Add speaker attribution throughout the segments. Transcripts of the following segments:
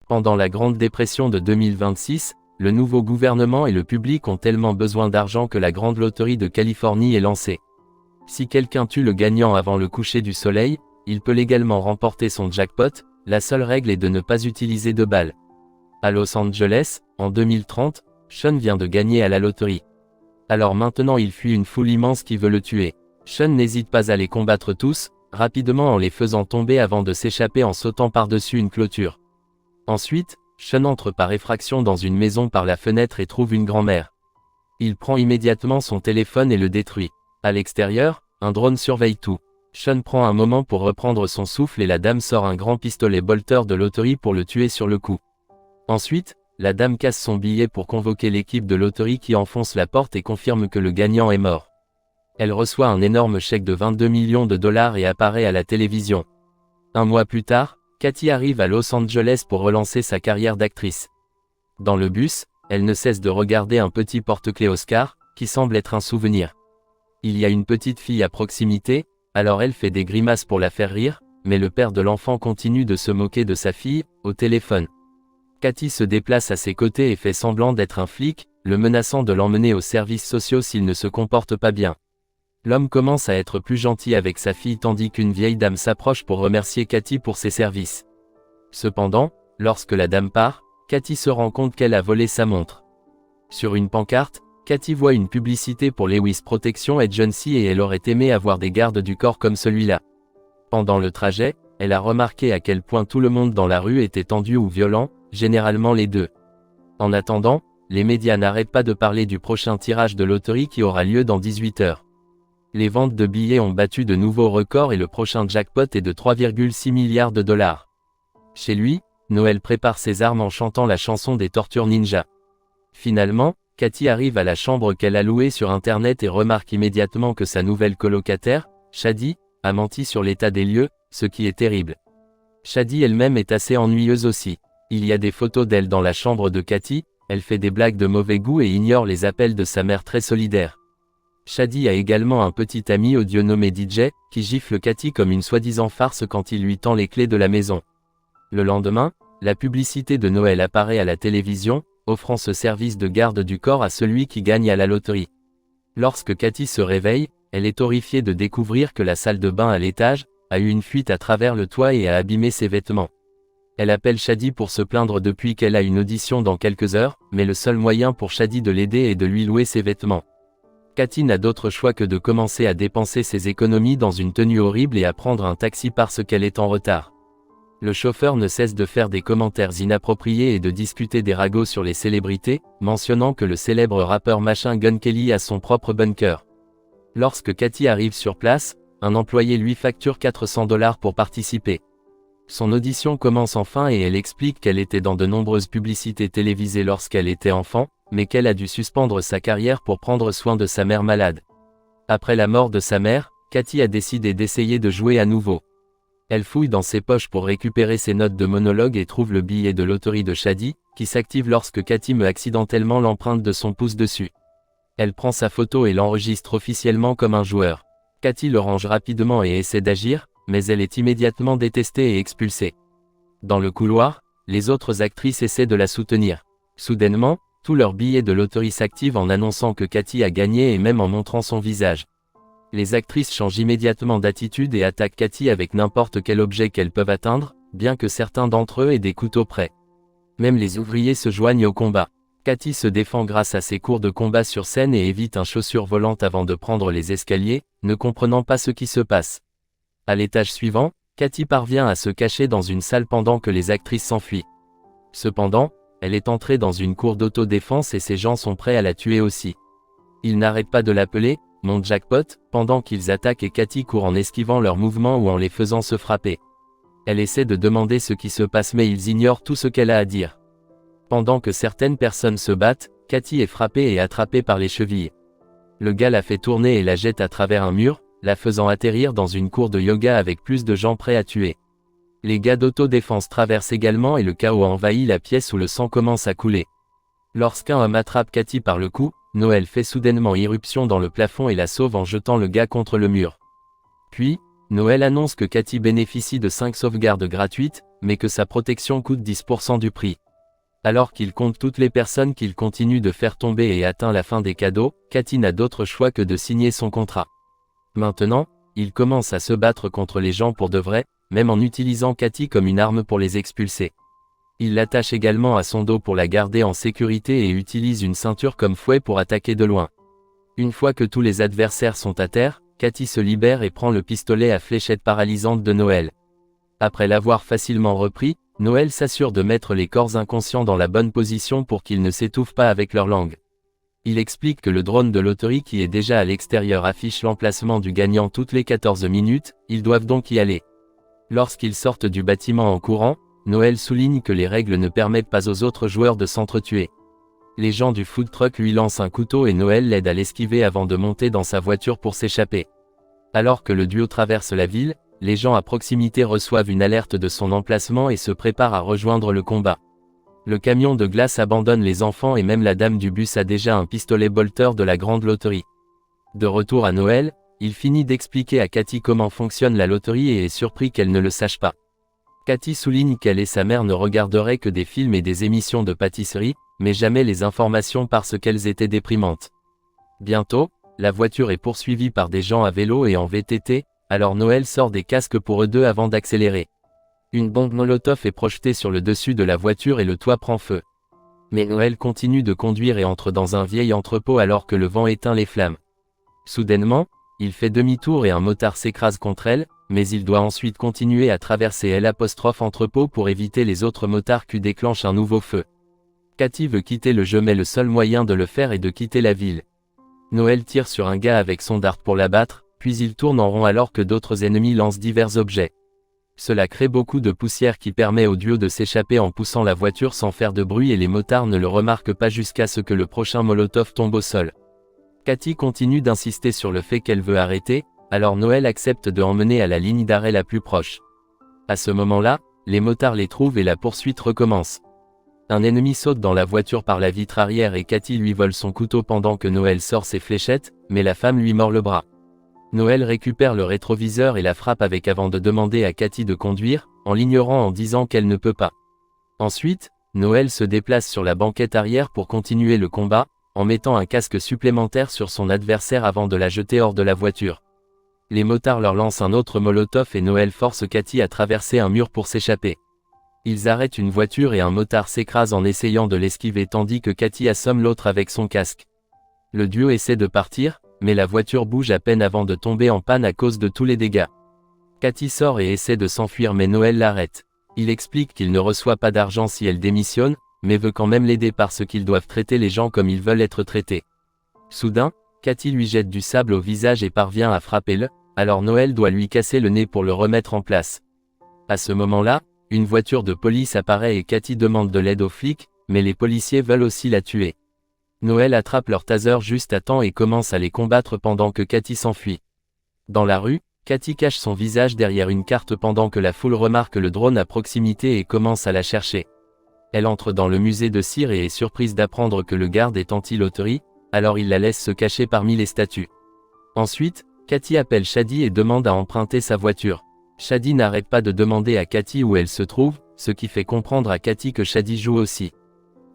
Speaker 1: Pendant la Grande Dépression de 2026, le nouveau gouvernement et le public ont tellement besoin d'argent que la Grande Loterie de Californie est lancée. Si quelqu'un tue le gagnant avant le coucher du soleil, il peut légalement remporter son jackpot, la seule règle est de ne pas utiliser de balles. À Los Angeles, en 2030, Sean vient de gagner à la loterie. Alors maintenant il fuit une foule immense qui veut le tuer. Sean n'hésite pas à les combattre tous, rapidement en les faisant tomber avant de s'échapper en sautant par-dessus une clôture. Ensuite, Sean entre par effraction dans une maison par la fenêtre et trouve une grand-mère. Il prend immédiatement son téléphone et le détruit. À l'extérieur, un drone surveille tout. Sean prend un moment pour reprendre son souffle et la dame sort un grand pistolet bolter de loterie pour le tuer sur le coup. Ensuite, la dame casse son billet pour convoquer l'équipe de loterie qui enfonce la porte et confirme que le gagnant est mort. Elle reçoit un énorme chèque de 22 millions de dollars et apparaît à la télévision. Un mois plus tard, Katie arrive à Los Angeles pour relancer sa carrière d'actrice. Dans le bus, elle ne cesse de regarder un petit porte-clés Oscar, qui semble être un souvenir. Il y a une petite fille à proximité, alors elle fait des grimaces pour la faire rire, mais le père de l'enfant continue de se moquer de sa fille, au téléphone. Katie se déplace à ses côtés et fait semblant d'être un flic, le menaçant de l'emmener aux services sociaux s'il ne se comporte pas bien. L'homme commence à être plus gentil avec sa fille tandis qu'une vieille dame s'approche pour remercier Katie pour ses services. Cependant, lorsque la dame part, Katie se rend compte qu'elle a volé sa montre. Sur une pancarte, Katie voit une publicité pour Lewis Protection Agency et elle aurait aimé avoir des gardes du corps comme celui-là. Pendant le trajet, elle a remarqué à quel point tout le monde dans la rue était tendu ou violent, généralement les deux. En attendant, les médias n'arrêtent pas de parler du prochain tirage de loterie qui aura lieu dans 18 heures. Les ventes de billets ont battu de nouveaux records et le prochain jackpot est de 3,6 milliards de dollars. Chez lui, Noël prépare ses armes en chantant la chanson des Tortues Ninja. Finalement, Katie arrive à la chambre qu'elle a louée sur internet et remarque immédiatement que sa nouvelle colocataire, Shadi, a menti sur l'état des lieux, ce qui est terrible. Shadi elle-même est assez ennuyeuse aussi. Il y a des photos d'elle dans la chambre de Katie, elle fait des blagues de mauvais goût et ignore les appels de sa mère très solidaire. Shadi a également un petit ami odieux nommé DJ, qui gifle Katie comme une soi-disant farce quand il lui tend les clés de la maison. Le lendemain, la publicité de Noël apparaît à la télévision, offrant ce service de garde du corps à celui qui gagne à la loterie. Lorsque Katie se réveille, elle est horrifiée de découvrir que la salle de bain à l'étage a eu une fuite à travers le toit et a abîmé ses vêtements. Elle appelle Shadi pour se plaindre depuis qu'elle a une audition dans quelques heures, mais le seul moyen pour Shadi de l'aider est de lui louer ses vêtements. Katie n'a d'autre choix que de commencer à dépenser ses économies dans une tenue horrible et à prendre un taxi parce qu'elle est en retard. Le chauffeur ne cesse de faire des commentaires inappropriés et de discuter des ragots sur les célébrités, mentionnant que le célèbre rappeur Machine Gun Kelly a son propre bunker. Lorsque Katie arrive sur place, un employé lui facture 400 $ pour participer. Son audition commence enfin et elle explique qu'elle était dans de nombreuses publicités télévisées lorsqu'elle était enfant, mais qu'elle a dû suspendre sa carrière pour prendre soin de sa mère malade. Après la mort de sa mère, Katie a décidé d'essayer de jouer à nouveau. Elle fouille dans ses poches pour récupérer ses notes de monologue et trouve le billet de loterie de Shadi, qui s'active lorsque Katie met accidentellement l'empreinte de son pouce dessus. Elle prend sa photo et l'enregistre officiellement comme un joueur. Katie le range rapidement et essaie d'agir, mais elle est immédiatement détestée et expulsée. Dans le couloir, les autres actrices essaient de la soutenir. Soudainement, tous leurs billets de loterie s'activent en annonçant que Katie a gagné et même en montrant son visage. Les actrices changent immédiatement d'attitude et attaquent Katie avec n'importe quel objet qu'elles peuvent atteindre, bien que certains d'entre eux aient des couteaux prêts. Même les ouvriers se joignent au combat. Katie se défend grâce à ses cours de combat sur scène et évite une chaussure volante avant de prendre les escaliers, ne comprenant pas ce qui se passe. À l'étage suivant, Katie parvient à se cacher dans une salle pendant que les actrices s'enfuient. Cependant, elle est entrée dans une cour d'autodéfense et ces gens sont prêts à la tuer aussi. Ils n'arrêtent pas de l'appeler « mon jackpot » pendant qu'ils attaquent et Katie court en esquivant leurs mouvements ou en les faisant se frapper. Elle essaie de demander ce qui se passe mais ils ignorent tout ce qu'elle a à dire. Pendant que certaines personnes se battent, Katie est frappée et attrapée par les chevilles. Le gars la fait tourner et la jette à travers un mur, la faisant atterrir dans une cour de yoga avec plus de gens prêts à tuer. Les gars d'autodéfense traversent également et le chaos envahit la pièce où le sang commence à couler. Lorsqu'un homme attrape Katie par le cou, Noël fait soudainement irruption dans le plafond et la sauve en jetant le gars contre le mur. Puis, Noël annonce que Katie bénéficie de 5 sauvegardes gratuites, mais que sa protection coûte 10% du prix. Alors qu'il compte toutes les personnes qu'il continue de faire tomber et atteint la fin des cadeaux, Katy n'a d'autre choix que de signer son contrat. Maintenant, il commence à se battre contre les gens pour de vrai, même en utilisant Katy comme une arme pour les expulser. Il l'attache également à son dos pour la garder en sécurité et utilise une ceinture comme fouet pour attaquer de loin. Une fois que tous les adversaires sont à terre, Katy se libère et prend le pistolet à fléchette paralysante de Noël. Après l'avoir facilement repris, Noël s'assure de mettre les corps inconscients dans la bonne position pour qu'ils ne s'étouffent pas avec leur langue. Il explique que le drone de loterie qui est déjà à l'extérieur affiche l'emplacement du gagnant toutes les 14 minutes, ils doivent donc y aller. Lorsqu'ils sortent du bâtiment en courant, Noël souligne que les règles ne permettent pas aux autres joueurs de s'entretuer. Les gens du food truck lui lancent un couteau et Noël l'aide à l'esquiver avant de monter dans sa voiture pour s'échapper. Alors que le duo traverse la ville, les gens à proximité reçoivent une alerte de son emplacement et se préparent à rejoindre le combat. Le camion de glace abandonne les enfants et même la dame du bus a déjà un pistolet bolter de la grande loterie. De retour à Noël, il finit d'expliquer à Katy comment fonctionne la loterie et est surpris qu'elle ne le sache pas. Katy souligne qu'elle et sa mère ne regarderaient que des films et des émissions de pâtisserie, mais jamais les informations parce qu'elles étaient déprimantes. Bientôt, la voiture est poursuivie par des gens à vélo et en VTT, alors Noël sort des casques pour eux deux avant d'accélérer. Une bombe Molotov est projetée sur le dessus de la voiture et le toit prend feu. Mais Noël continue de conduire et entre dans un vieil entrepôt alors que le vent éteint les flammes. Soudainement, il fait demi-tour et un motard s'écrase contre elle, mais il doit ensuite continuer à traverser l'entrepôt pour éviter les autres motards qui déclenchent un nouveau feu. Katy veut quitter le jeu mais le seul moyen de le faire est de quitter la ville. Noël tire sur un gars avec son dart pour l'abattre, puis il tourne en rond alors que d'autres ennemis lancent divers objets. Cela crée beaucoup de poussière qui permet au duo de s'échapper en poussant la voiture sans faire de bruit et les motards ne le remarquent pas jusqu'à ce que le prochain Molotov tombe au sol. Katy continue d'insister sur le fait qu'elle veut arrêter, alors Noël accepte de l'emmener à la ligne d'arrêt la plus proche. À ce moment-là, les motards les trouvent et la poursuite recommence. Un ennemi saute dans la voiture par la vitre arrière et Katy lui vole son couteau pendant que Noël sort ses fléchettes, mais la femme lui mord le bras. Noël récupère le rétroviseur et la frappe avec avant de demander à Katy de conduire, en l'ignorant en disant qu'elle ne peut pas. Ensuite, Noël se déplace sur la banquette arrière pour continuer le combat, en mettant un casque supplémentaire sur son adversaire avant de la jeter hors de la voiture. Les motards leur lancent un autre Molotov et Noël force Katy à traverser un mur pour s'échapper. Ils arrêtent une voiture et un motard s'écrase en essayant de l'esquiver tandis que Katy assomme l'autre avec son casque. Le duo essaie de partir, mais la voiture bouge à peine avant de tomber en panne à cause de tous les dégâts. Katy sort et essaie de s'enfuir mais Noël l'arrête. Il explique qu'il ne reçoit pas d'argent si elle démissionne, mais veut quand même l'aider parce qu'ils doivent traiter les gens comme ils veulent être traités. Soudain, Katy lui jette du sable au visage et parvient à frapper alors Noël doit lui casser le nez pour le remettre en place. À ce moment-là, une voiture de police apparaît et Katy demande de l'aide aux flics, mais les policiers veulent aussi la tuer. Noël attrape leur taser juste à temps et commence à les combattre pendant que Katy s'enfuit. Dans la rue, Katy cache son visage derrière une carte pendant que la foule remarque le drone à proximité et commence à la chercher. Elle entre dans le musée de cire et est surprise d'apprendre que le garde est anti-loterie, alors il la laisse se cacher parmi les statues. Ensuite, Katy appelle Shady et demande à emprunter sa voiture. Shady n'arrête pas de demander à Katy où elle se trouve, ce qui fait comprendre à Katy que Shady joue aussi.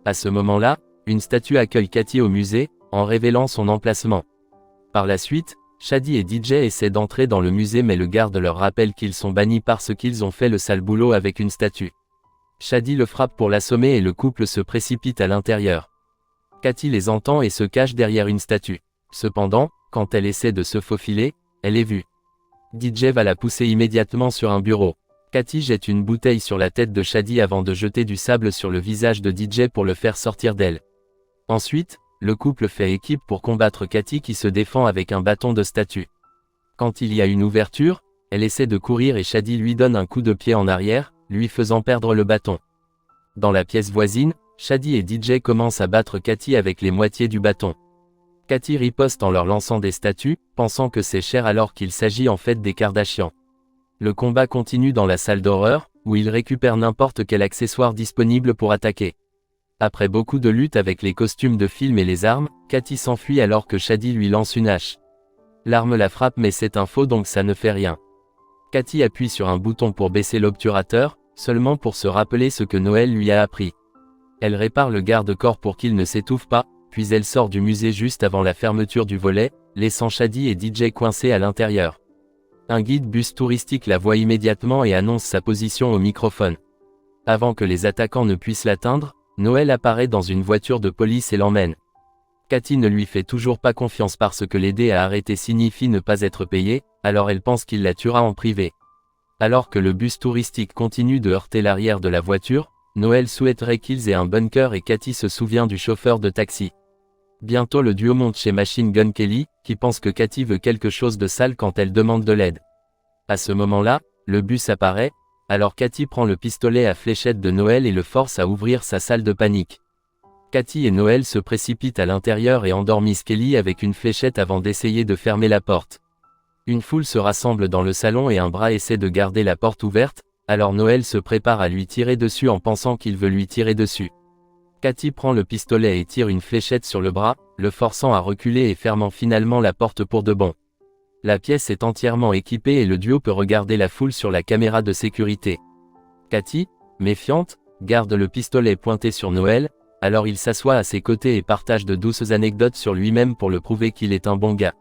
Speaker 1: À ce moment-là, une statue accueille Katy au musée, en révélant son emplacement. Par la suite, Shady et DJ essaient d'entrer dans le musée mais le garde leur rappelle qu'ils sont bannis parce qu'ils ont fait le sale boulot avec une statue. Shady le frappe pour l'assommer et le couple se précipite à l'intérieur. Katy les entend et se cache derrière une statue. Cependant, quand elle essaie de se faufiler, elle est vue. DJ va la pousser immédiatement sur un bureau. Katy jette une bouteille sur la tête de Shady avant de jeter du sable sur le visage de DJ pour le faire sortir d'elle. Ensuite, le couple fait équipe pour combattre Katy qui se défend avec un bâton de statue. Quand il y a une ouverture, elle essaie de courir et Shady lui donne un coup de pied en arrière, lui faisant perdre le bâton. Dans la pièce voisine, Shady et DJ commencent à battre Katy avec les moitiés du bâton. Katy riposte en leur lançant des statues, pensant que c'est cher alors qu'il s'agit en fait des Kardashians. Le combat continue dans la salle d'horreur, où ils récupèrent n'importe quel accessoire disponible pour attaquer. Après beaucoup de luttes avec les costumes de film et les armes, Katy s'enfuit alors que Shady lui lance une hache. L'arme la frappe mais c'est un faux donc ça ne fait rien. Katy appuie sur un bouton pour baisser l'obturateur, seulement pour se rappeler ce que Noël lui a appris. Elle répare le garde-corps pour qu'il ne s'étouffe pas, puis elle sort du musée juste avant la fermeture du volet, laissant Shadi et DJ coincés à l'intérieur. Un guide bus touristique la voit immédiatement et annonce sa position au microphone. Avant que les attaquants ne puissent l'atteindre, Noël apparaît dans une voiture de police et l'emmène. Cathy ne lui fait toujours pas confiance parce que l'aider à arrêter signifie ne pas être payé, alors elle pense qu'il la tuera en privé. Alors que le bus touristique continue de heurter l'arrière de la voiture, Noël souhaiterait qu'ils aient un bunker et Cathy se souvient du chauffeur de taxi. Bientôt le duo monte chez Machine Gun Kelly, qui pense que Cathy veut quelque chose de sale quand elle demande de l'aide. À ce moment-là, le bus apparaît, alors Cathy prend le pistolet à fléchette de Noël et le force à ouvrir sa salle de panique. Cathy et Noël se précipitent à l'intérieur et endormissent Kelly avec une fléchette avant d'essayer de fermer la porte. Une foule se rassemble dans le salon et un bras essaie de garder la porte ouverte, alors Noël se prépare à lui tirer dessus en pensant qu'il veut lui tirer dessus. Cathy prend le pistolet et tire une fléchette sur le bras, le forçant à reculer et fermant finalement la porte pour de bon. La pièce est entièrement équipée et le duo peut regarder la foule sur la caméra de sécurité. Cathy, méfiante, garde le pistolet pointé sur Noël, alors il s'assoit à ses côtés et partage de douces anecdotes sur lui-même pour le prouver qu'il est un bon gars.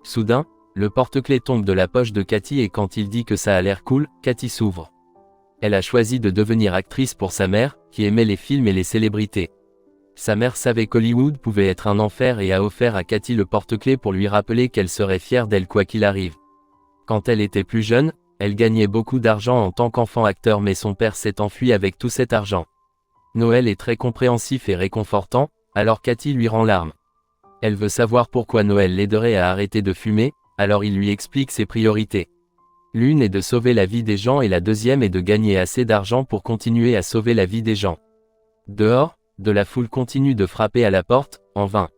Speaker 1: Soudain, le porte-clés tombe de la poche de Cathy et quand il dit que ça a l'air cool, Cathy s'ouvre. Elle a choisi de devenir actrice pour sa mère, qui aimait les films et les célébrités. Sa mère savait qu'Hollywood pouvait être un enfer et a offert à Cathy le porte-clés pour lui rappeler qu'elle serait fière d'elle quoi qu'il arrive. Quand elle était plus jeune, elle gagnait beaucoup d'argent en tant qu'enfant acteur mais son père s'est enfui avec tout cet argent. Noël est très compréhensif et réconfortant, alors Cathy lui rend larme. Elle veut savoir pourquoi Noël l'aiderait à arrêter de fumer, alors il lui explique ses priorités. L'une est de sauver la vie des gens et la deuxième est de gagner assez d'argent pour continuer à sauver la vie des gens. Dehors, de la foule continue de frapper à la porte, en vain.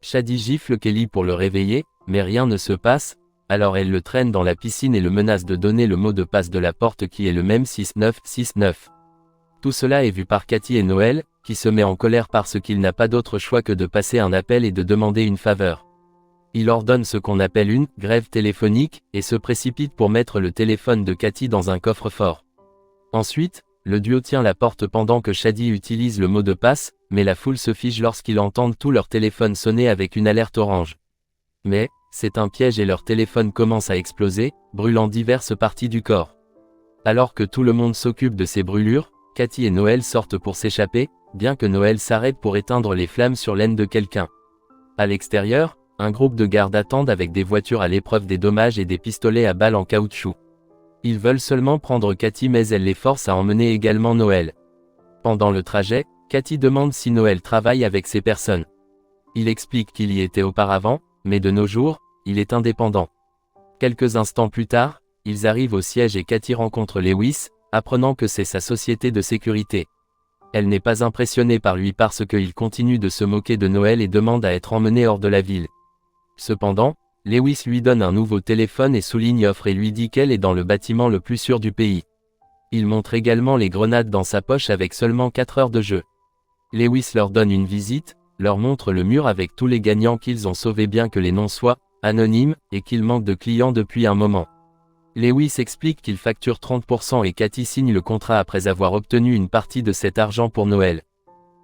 Speaker 1: Shadi gifle Kelly pour le réveiller, mais rien ne se passe, alors elle le traîne dans la piscine et le menace de donner le mot de passe de la porte qui est le même 6969. Tout cela est vu par Cathy et Noël, qui se met en colère parce qu'il n'a pas d'autre choix que de passer un appel et de demander une faveur. Il ordonne ce qu'on appelle une « grève téléphonique » et se précipite pour mettre le téléphone de Cathy dans un coffre-fort. Ensuite, le duo tient la porte pendant que Shadi utilise le mot de passe, mais la foule se fige lorsqu'ils entendent tout leur téléphone sonner avec une alerte orange. Mais, c'est un piège et leur téléphone commence à exploser, brûlant diverses parties du corps. Alors que tout le monde s'occupe de ces brûlures, Cathy et Noël sortent pour s'échapper, bien que Noël s'arrête pour éteindre les flammes sur l'aine de quelqu'un. À l'extérieur, un groupe de gardes attendent avec des voitures à l'épreuve des dommages et des pistolets à balles en caoutchouc. Ils veulent seulement prendre Cathy mais elle les force à emmener également Noël. Pendant le trajet, Cathy demande si Noël travaille avec ces personnes. Il explique qu'il y était auparavant, mais de nos jours, il est indépendant. Quelques instants plus tard, ils arrivent au siège et Cathy rencontre Lewis, apprenant que c'est sa société de sécurité. Elle n'est pas impressionnée par lui parce qu'il continue de se moquer de Noël et demande à être emmené hors de la ville. Cependant, Lewis lui donne un nouveau téléphone et souligne offre et lui dit qu'elle est dans le bâtiment le plus sûr du pays. Il montre également les grenades dans sa poche avec seulement 4 heures de jeu. Lewis leur donne une visite, leur montre le mur avec tous les gagnants qu'ils ont sauvés bien que les noms soient anonymes et qu'ils manquent de clients depuis un moment. Lewis explique qu'il facture 30% et Cathy signe le contrat après avoir obtenu une partie de cet argent pour Noël.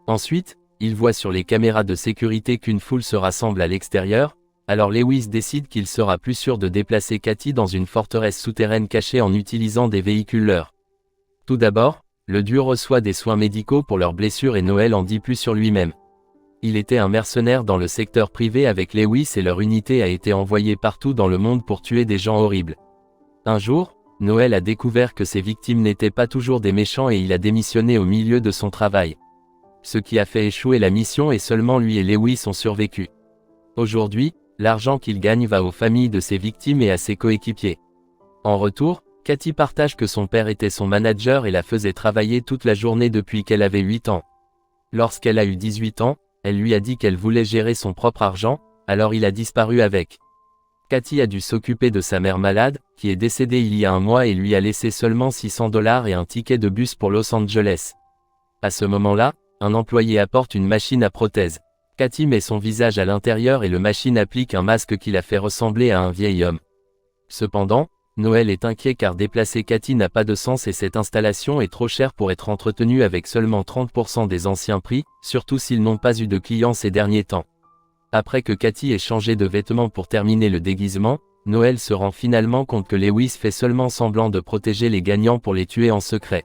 Speaker 1: Ensuite, il voit sur les caméras de sécurité qu'une foule se rassemble à l'extérieur, alors Lewis décide qu'il sera plus sûr de déplacer Cathy dans une forteresse souterraine cachée en utilisant des véhicules leurs. Tout d'abord, le duo reçoit des soins médicaux pour leurs blessures et Noël en dit plus sur lui-même. Il était un mercenaire dans le secteur privé avec Lewis et leur unité a été envoyée partout dans le monde pour tuer des gens horribles. Un jour, Noël a découvert que ses victimes n'étaient pas toujours des méchants et il a démissionné au milieu de son travail. Ce qui a fait échouer la mission et seulement lui et Lewis ont survécu. Aujourd'hui, l'argent qu'il gagne va aux familles de ses victimes et à ses coéquipiers. En retour, Cathy partage que son père était son manager et la faisait travailler toute la journée depuis qu'elle avait 8 ans. Lorsqu'elle a eu 18 ans, elle lui a dit qu'elle voulait gérer son propre argent, alors il a disparu avec. Cathy a dû s'occuper de sa mère malade, qui est décédée il y a un mois et lui a laissé seulement $600 et un ticket de bus pour Los Angeles. À ce moment-là, un employé apporte une machine à prothèse. Cathy met son visage à l'intérieur et le machine applique un masque qui la fait ressembler à un vieil homme. Cependant, Noël est inquiet car déplacer Cathy n'a pas de sens et cette installation est trop chère pour être entretenue avec seulement 30% des anciens prix, surtout s'ils n'ont pas eu de clients ces derniers temps. Après que Cathy ait changé de vêtements pour terminer le déguisement, Noël se rend finalement compte que Lewis fait seulement semblant de protéger les gagnants pour les tuer en secret.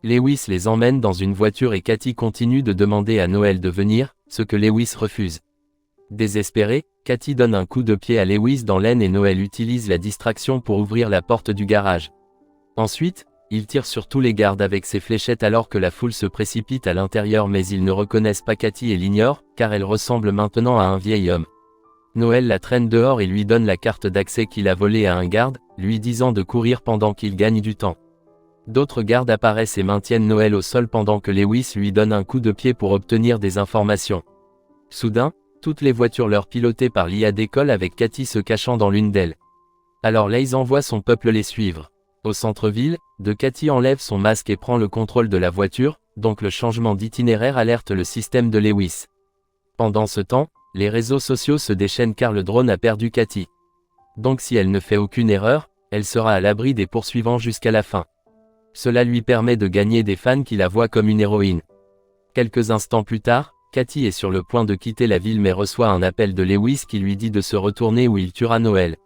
Speaker 1: Lewis les emmène dans une voiture et Cathy continue de demander à Noël de venir, ce que Lewis refuse. Désespérée, Cathy donne un coup de pied à Lewis dans l'aine et Noël utilise la distraction pour ouvrir la porte du garage. Ensuite, il tire sur tous les gardes avec ses fléchettes alors que la foule se précipite à l'intérieur mais ils ne reconnaissent pas Cathy et l'ignorent, car elle ressemble maintenant à un vieil homme. Noël la traîne dehors et lui donne la carte d'accès qu'il a volée à un garde, lui disant de courir pendant qu'il gagne du temps. D'autres gardes apparaissent et maintiennent Noël au sol pendant que Lewis lui donne un coup de pied pour obtenir des informations. Soudain, toutes les voitures leur pilotées par l'IA décollent avec Cathy se cachant dans l'une d'elles. Alors Lays envoie son peuple les suivre. Au centre-ville, Cathy enlève son masque et prend le contrôle de la voiture, donc le changement d'itinéraire alerte le système de Lewis. Pendant ce temps, les réseaux sociaux se déchaînent car le drone a perdu Cathy. Donc si elle ne fait aucune erreur, elle sera à l'abri des poursuivants jusqu'à la fin. Cela lui permet de gagner des fans qui la voient comme une héroïne. Quelques instants plus tard, Cathy est sur le point de quitter la ville mais reçoit un appel de Lewis qui lui dit de se retourner ou il tuera Noël.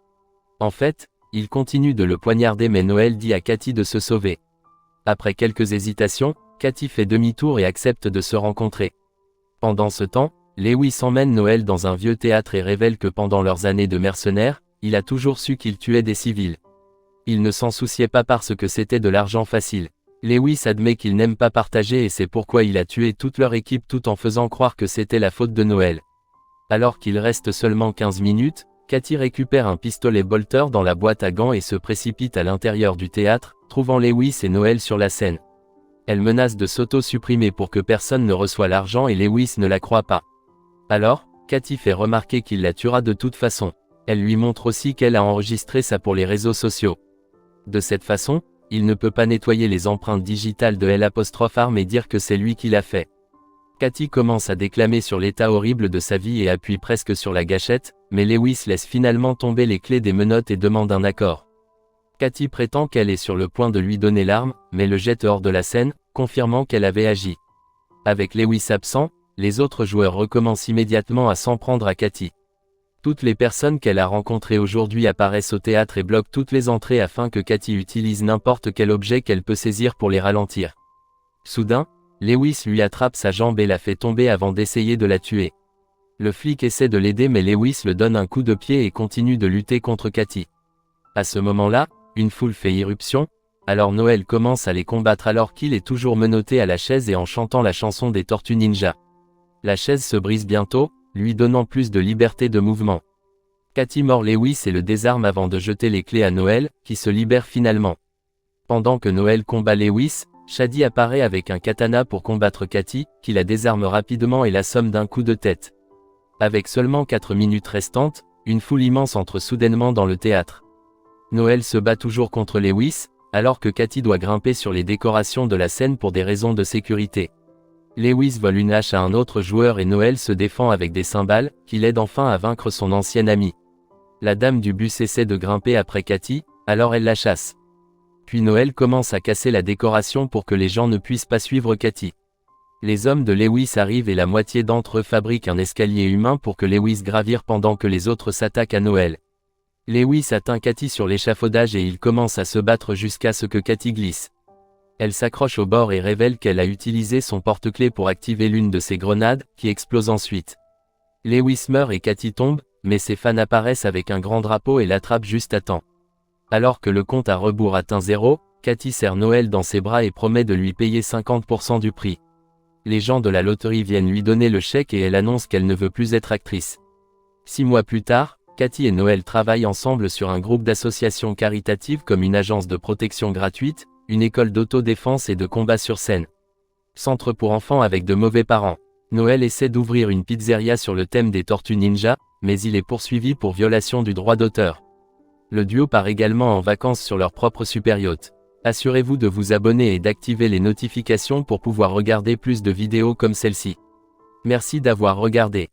Speaker 1: En fait, il continue de le poignarder mais Noël dit à Cathy de se sauver. Après quelques hésitations, Cathy fait demi-tour et accepte de se rencontrer. Pendant ce temps, Lewis emmène Noël dans un vieux théâtre et révèle que pendant leurs années de mercenaire, il a toujours su qu'il tuait des civils. Il ne s'en souciait pas parce que c'était de l'argent facile. Lewis admet qu'il n'aime pas partager et c'est pourquoi il a tué toute leur équipe tout en faisant croire que c'était la faute de Noël. Alors qu'il reste seulement 15 minutes, Cathy récupère un pistolet bolter dans la boîte à gants et se précipite à l'intérieur du théâtre, trouvant Lewis et Noël sur la scène. Elle menace de s'auto-supprimer pour que personne ne reçoive l'argent et Lewis ne la croit pas. Alors, Cathy fait remarquer qu'il la tuera de toute façon. Elle lui montre aussi qu'elle a enregistré ça pour les réseaux sociaux. De cette façon, il ne peut pas nettoyer les empreintes digitales de L''arme et dire que c'est lui qui l'a fait. Cathy commence à déclamer sur l'état horrible de sa vie et appuie presque sur la gâchette, mais Lewis laisse finalement tomber les clés des menottes et demande un accord. Cathy prétend qu'elle est sur le point de lui donner l'arme, mais le jette hors de la scène, confirmant qu'elle avait agi. Avec Lewis absent, les autres joueurs recommencent immédiatement à s'en prendre à Cathy. Toutes les personnes qu'elle a rencontrées aujourd'hui apparaissent au théâtre et bloquent toutes les entrées afin que Cathy utilise n'importe quel objet qu'elle peut saisir pour les ralentir. Soudain, Lewis lui attrape sa jambe et la fait tomber avant d'essayer de la tuer. Le flic essaie de l'aider mais Lewis le donne un coup de pied et continue de lutter contre Cathy. À ce moment-là, une foule fait irruption, alors Noël commence à les combattre alors qu'il est toujours menotté à la chaise et en chantant la chanson des Tortues Ninja. La chaise se brise bientôt, lui donnant plus de liberté de mouvement. Cathy mord Lewis et le désarme avant de jeter les clés à Noël, qui se libère finalement. Pendant que Noël combat Lewis, Shady apparaît avec un katana pour combattre Cathy, qui la désarme rapidement et l'assomme d'un coup de tête. Avec seulement 4 minutes restantes, une foule immense entre soudainement dans le théâtre. Noël se bat toujours contre Lewis, alors que Cathy doit grimper sur les décorations de la scène pour des raisons de sécurité. Lewis vole une hache à un autre joueur et Noël se défend avec des cymbales, qui l'aident enfin à vaincre son ancienne amie. La dame du bus essaie de grimper après Cathy, alors elle la chasse. Puis Noël commence à casser la décoration pour que les gens ne puissent pas suivre Cathy. Les hommes de Lewis arrivent et la moitié d'entre eux fabriquent un escalier humain pour que Lewis gravire pendant que les autres s'attaquent à Noël. Lewis atteint Cathy sur l'échafaudage et il commence à se battre jusqu'à ce que Cathy glisse. Elle s'accroche au bord et révèle qu'elle a utilisé son porte-clés pour activer l'une de ses grenades, qui explose ensuite. Lewis meurt et Cathy tombe, mais ses fans apparaissent avec un grand drapeau et l'attrapent juste à temps. Alors que le compte à rebours atteint 0, Cathy serre Noël dans ses bras et promet de lui payer 50% du prix. Les gens de la loterie viennent lui donner le chèque et elle annonce qu'elle ne veut plus être actrice. 6 mois plus tard, Cathy et Noël travaillent ensemble sur un groupe d'associations caritatives comme une agence de protection gratuite, une école d'autodéfense et de combat sur scène. Centre pour enfants avec de mauvais parents. Noël essaie d'ouvrir une pizzeria sur le thème des Tortues Ninja, mais il est poursuivi pour violation du droit d'auteur. Le duo part également en vacances sur leur propre super yacht. Assurez-vous de vous abonner et d'activer les notifications pour pouvoir regarder plus de vidéos comme celle-ci. Merci d'avoir regardé.